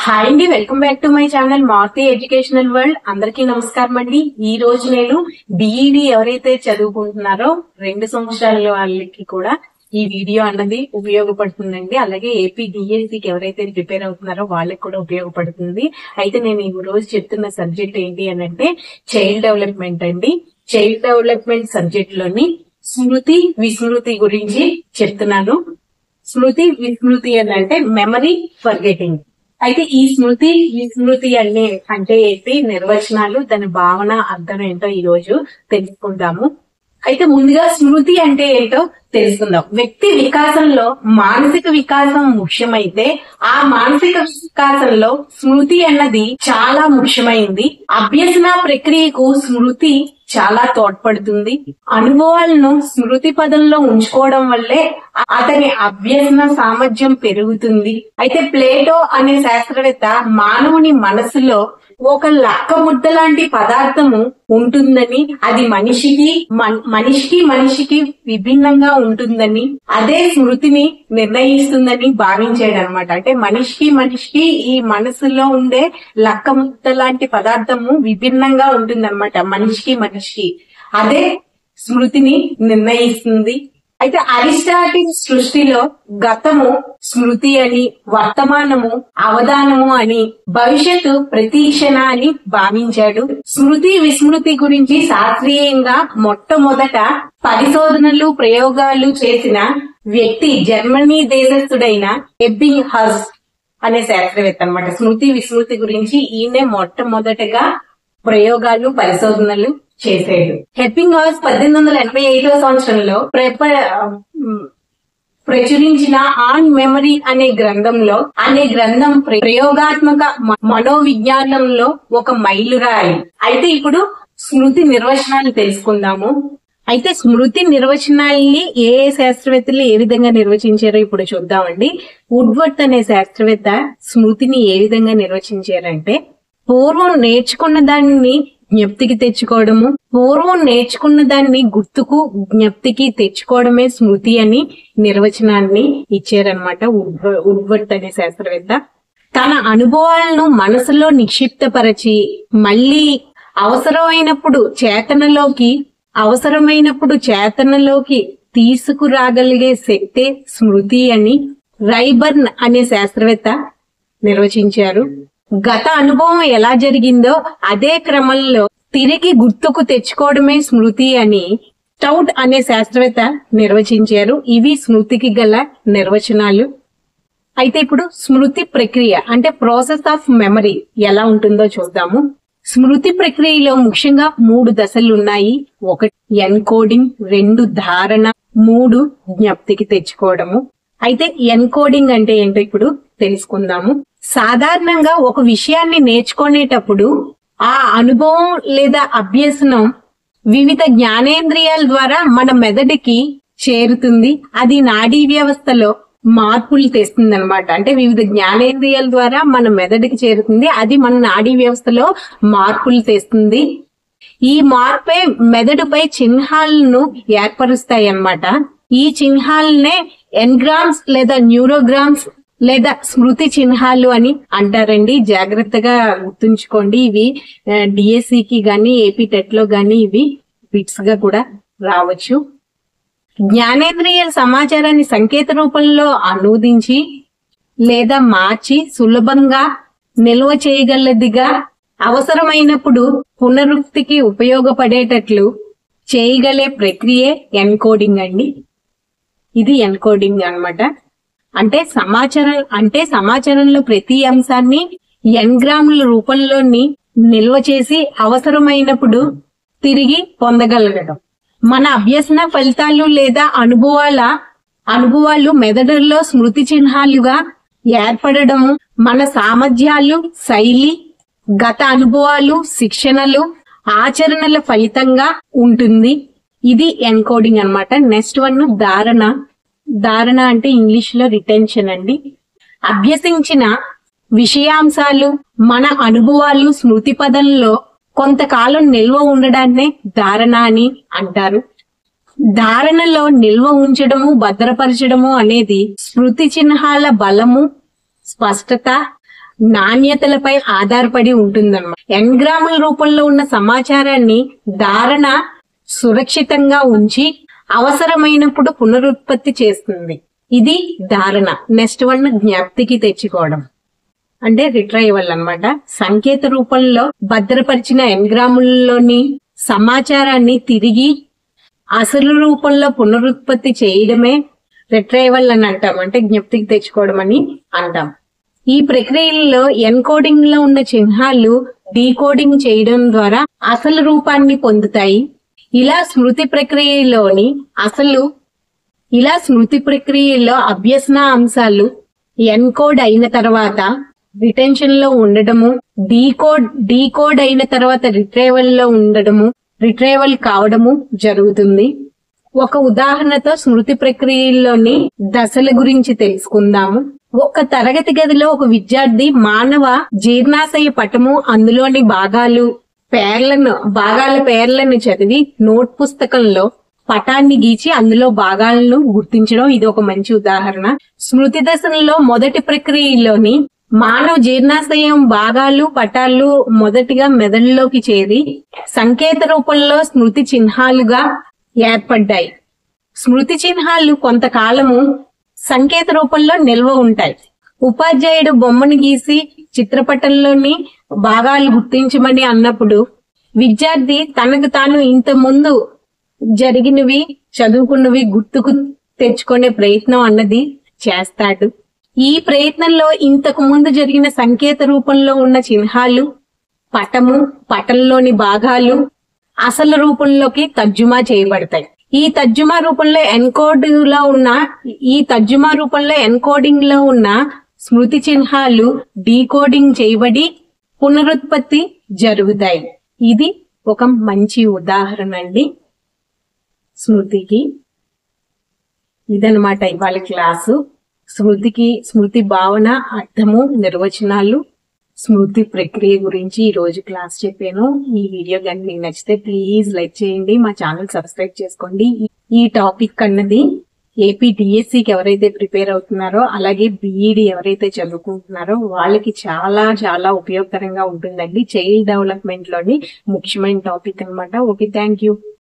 Hi అండి, welcome back to my channel Maruti educational world. అందరికీ నమస్కారం అండి. ఈ రోజు నేను డిఈడి ఎవరైతే చదువుకుంటున్నారో 2 సంవత్సరాల వాళ్ళకి కూడా ఈ వీడియో అన్నది ఉపయోగపడుతుందండి. అలాగే ఏపీ డిఎస్సికి ఎవరైతే ప్రిపేర్ అవుతున్నారో వాళ్ళకి కూడా ఉపయోగపడుతుంది. అయితే నేను ఈ రోజు చెప్తున్న సబ్జెక్ట్ ఏంటి అని అంటే చైల్డ్ డెవలప్మెంట్ అండి. చైల్డ్ డెవలప్మెంట్ సబ్జెక్ట్ లోని స్మృతి విస్మృతి గురించి చెప్తున్నాను. స్మృతి విస్మృతి అని అంటే మెమరీ ఫర్గెటింగ్. అయితే ఈ స్మృతి విస్మృతి అంటే ఏంటి, నిర్వచనాలు, దాని భావన, అర్థం ఏంటో ఈ రోజు తెలుసుకుందాము. అయితే ముందుగా స్మృతి అంటే ఏంటో తెలుసుకుందాం. వ్యక్తి వికాసంలో మానసిక వికాసం ముఖ్యమైతే ఆ మానసిక వికాసంలో స్మృతి అన్నది చాలా ముఖ్యమైంది. అభ్యసన ప్రక్రియకు స్మృతి చాలా తోడ్పడుతుంది. అనుభవాలను స్మృతి పదంలో ఉంచుకోవడం వల్లే అతని అభ్యసన సామర్థ్యం పెరుగుతుంది. అయితే ప్లేటో అనే శాస్త్రవేత్త మానవుని మనసులో ఒక లక్క ముద్ద లాంటి పదార్థము ఉంటుందని, అది మనిషికి విభిన్నంగా ఉంటుందని, అదే స్మృతిని నిర్ణయిస్తుందని భావించాడు అనమాట. అంటే మనిషికి ఈ మనసులో ఉండే లక్క ముద్ద లాంటి పదార్థము విభిన్నంగా ఉంటుందన్నమాట. మనిషికి అదే స్మృతిని నిర్ణయిస్తుంది. అయితే అరిస్టాటిల్ సృష్టిలో గతము స్మృతి అని, వర్తమానము అవధానము అని, భవిష్యత్తు ప్రతీక్షణ అని భావించాడు. స్మృతి విస్మృతి గురించి శాస్త్రీయంగా మొట్టమొదట పరిశోధనలు ప్రయోగాలు చేసిన వ్యక్తి జర్మనీ దేశస్థుడైన ఎబ్బింగ్హాస్ అనే శాస్త్రవేత్త అన్నమాట. స్మృతి విస్మృతి గురించి ఈయనే మొట్టమొదటగా ప్రయోగాలు పరిశోధనలు చేశాడు. ఎబ్బింగ్హాస్ 1885 సంవత్సరంలో ప్రచురించిన ఆన్ మెమరీ అనే గ్రంథం ప్రయోగాత్మక మనోవిజ్ఞానంలో ఒక మైలురాయి. అయితే ఇప్పుడు స్మృతి నిర్వచనాలు తెలుసుకుందాము. అయితే స్మృతి నిర్వచనాల్ని ఏ శాస్త్రవేత్తలు ఏ విధంగా నిర్వచించారో ఇప్పుడు చూద్దామండి. వుడ్వర్త్ అనే శాస్త్రవేత్త స్మృతిని ఏ విధంగా నిర్వచించారంటే, పూర్వం నేర్చుకున్న దాన్ని జ్ఞప్తికి తెచ్చుకోవడము, పూర్వం నేర్చుకున్న దాన్ని గుర్తుకు జ్ఞప్తికి తెచ్చుకోవడమే స్మృతి అని నిర్వచనాన్ని ఇచ్చారనమాట వుడ్వర్త్ అనే శాస్త్రవేత్త. తన అనుభవాలను మనసులో నిక్షిప్తపరచి మళ్ళీ అవసరమైనప్పుడు చేతనలోకి తీసుకురాగలిగే శక్తే స్మృతి అని రైబర్న్ అనే శాస్త్రవేత్త నిర్వచించారు. గత అనుభవం ఎలా జరిగిందో అదే క్రమంలో తిరిగి గుర్తుకు తెచ్చుకోవడమే స్మృతి అని స్టౌట్ అనే శాస్త్రవేత్త నిర్వచించారు. ఇవి స్మృతికి గల నిర్వచనాలు. అయితే ఇప్పుడు స్మృతి ప్రక్రియ అంటే ప్రాసెస్ ఆఫ్ మెమరీ ఎలా ఉంటుందో చూద్దాము. స్మృతి ప్రక్రియలో ముఖ్యంగా 3 దశలు ఉన్నాయి. 1 ఎన్కోడింగ్, 2 ధారణ, 3 జ్ఞప్తికి తెచ్చుకోవడము. అయితే ఎన్కోడింగ్ అంటే ఏంటో ఇప్పుడు తెలుసుకుందాము. సాధారణంగా ఒక విషయాన్ని నేర్చుకునేటప్పుడు ఆ అనుభవం లేదా అభ్యసనం వివిధ జ్ఞానేంద్రియాల ద్వారా మన మెదడుకి చేరుతుంది. అది నాడీ వ్యవస్థలో మార్పులు తెస్తుంది అనమాట. అంటే వివిధ జ్ఞానేంద్రియాల ద్వారా మన మెదడుకి చేరుతుంది, అది మన నాడీ వ్యవస్థలో మార్పులు తెస్తుంది. ఈ మార్పే మెదడుపై చిహ్నాలను ఏర్పరుస్తాయి అన్నమాట. ఈ చిహ్నాలనే ఎన్గ్రామ్స్ లేదా న్యూరోగ్రామ్స్ లేదా స్మృతి చిహ్నాలు అని అంటారండి. జాగ్రత్తగా గుర్తుంచుకోండి. ఇవి డిఎస్సికి గాని ఏపీ టెట్ లో గాని ఇవి బిట్స్ గా కూడా రావచ్చు. జ్ఞానేంద్రియ సమాచారాన్ని సంకేత రూపంలో అనువదించి లేదా మార్చి సులభంగా నిల్వ చేయగలదిగా, అవసరమైనప్పుడు పునరుక్తికి ఉపయోగపడేటట్లు చేయగలే ప్రక్రియే ఎన్కోడింగ్ అండి. ఇది ఎన్కోడింగ్ అన్నమాట. అంటే సమాచారంలో ప్రతి అంశాన్ని ఎన్గ్రాముల రూపంలోని నిల్వ చేసి అవసరమైనప్పుడు తిరిగి పొందగలగడం. మన అభ్యసన ఫలితాలు లేదా అనుభవాలు మెదడులో స్మృతి చిహ్నాలుగా ఏర్పడము మన సామర్థ్యాలు, శైలి, గత అనుభవాలు, శిక్షణలు, ఆచరణల ఫలితంగా ఉంటుంది. ఇది ఎన్కోడింగ్ అన్నమాట. నెక్స్ట్ 1 ధారణ. ధారణ అంటే ఇంగ్లీష్ లో రిటెన్షన్ అండి. అభ్యసించిన విషయాంశాలు, మన అనుభవాలు స్మృతి పదంలో కొంతకాలం నిల్వ ఉండడాన్నే ధారణ అని అంటారు. ధారణలో నిల్వ ఉంచడము, భద్రపరచడము అనేది స్మృతి చిహ్నాల బలము, స్పష్టత నాణ్యతలపై ఆధారపడి ఉంటుందన్నమాట. ఎన్గ్రాముల రూపంలో ఉన్న సమాచారాన్ని ధారణ సురక్షితంగా ఉంచి అవసరమైనప్పుడు పునరుత్పత్తి చేస్తుంది. ఇది ధారణ. నెక్స్ట్ వన్ జ్ఞప్తికి తెచ్చుకోవడం అంటే రిట్రైవల్ అన్నమాట. సంకేత రూపంలో భద్రపరిచిన ఎన్గ్రాముల్లోని సమాచారాన్ని తిరిగి అసలు రూపంలో పునరుత్పత్తి చేయడమే రిట్రైవల్ అని అంటాం. అంటే జ్ఞప్తికి తెచ్చుకోవడం అని అంటాం. ఈ ప్రక్రియలో ఎన్కోడింగ్ లో ఉన్న చిహ్నాలు డీకోడింగ్ చేయడం ద్వారా అసలు రూపాన్ని పొందుతాయి. ఇలా స్మృతి ప్రక్రియలో అభ్యసన అంశాలు ఎన్కోడ్ అయిన తర్వాత రిటెన్షన్ లో ఉండడము, డీకోడ్ అయిన తర్వాత రిట్రైవల్ కావడము జరుగుతుంది. ఒక ఉదాహరణతో స్మృతి ప్రక్రియలోని దశల గురించి తెలుసుకుందాము. ఒక తరగతి గదిలో ఒక విద్యార్థి మానవ జీర్ణాశయ పటము, అందులోని భాగాల పేర్లను చదివి నోట్ పుస్తకంలో పటాన్ని గీచి అందులో భాగాలను గుర్తించడం ఇది ఒక మంచి ఉదాహరణ. స్మృతి దశలో మొదటి ప్రక్రియలోని మానవ జీర్ణాశయం భాగాలు, పటాలు మొదటిగా మెదడులోకి చేరి సంకేత రూపంలో స్మృతి చిహ్నాలుగా ఏర్పడ్డాయి. స్మృతి చిహ్నాలు కొంతకాలము సంకేత రూపంలో నిల్వ ఉంటాయి. ఉపాధ్యాయుడు బొమ్మను గీసి చిత్రపటంలోని భాగాలు గుర్తించమని అన్నప్పుడు విద్యార్థి తనకు తాను ఇంత ముందు జరిగినవి, చదువుకున్నవి గుర్తుకు తెచ్చుకునే ప్రయత్నం అన్నది చేస్తాడు. ఈ ప్రయత్నంలో ఇంతకు ముందు జరిగిన సంకేత రూపంలో ఉన్న చిహ్నాలు పటంలోని భాగాలు అసలు రూపంలోకి తర్జుమా చేయబడతాయి. ఈ తర్జుమా రూపంలో ఎన్కోడింగ్ లో ఉన్న స్మృతి చిహ్నాలు డీకోడింగ్ చేయబడి పునరుత్పత్తి జరుగుతాయి. ఇది ఒక మంచి ఉదాహరణ అండి స్మృతికి. ఇదనమాట ఇవాళ క్లాసు. స్మృతి భావన, అర్థము, నిర్వచనాలు, స్మృతి ప్రక్రియ గురించి ఈ రోజు క్లాస్ చెప్పాను. ఈ వీడియో కానీ మీకు నచ్చితే ప్లీజ్ లైక్ చేయండి, మా ఛానల్ సబ్స్క్రైబ్ చేసుకోండి. ఈ టాపిక్ అన్నది ఏపీ డిఎస్సికి ఎవరైతే ప్రిపేర్ అవుతున్నారో అలాగే బిఈడి ఎవరైతే చదువుకుంటున్నారో వాళ్ళకి చాలా చాలా ఉపయోగకరంగా ఉంటుందండి. చైల్డ్ డెవలప్మెంట్ లోని ముఖ్యమైన టాపిక్ అన్నమాట. Okay, thank you.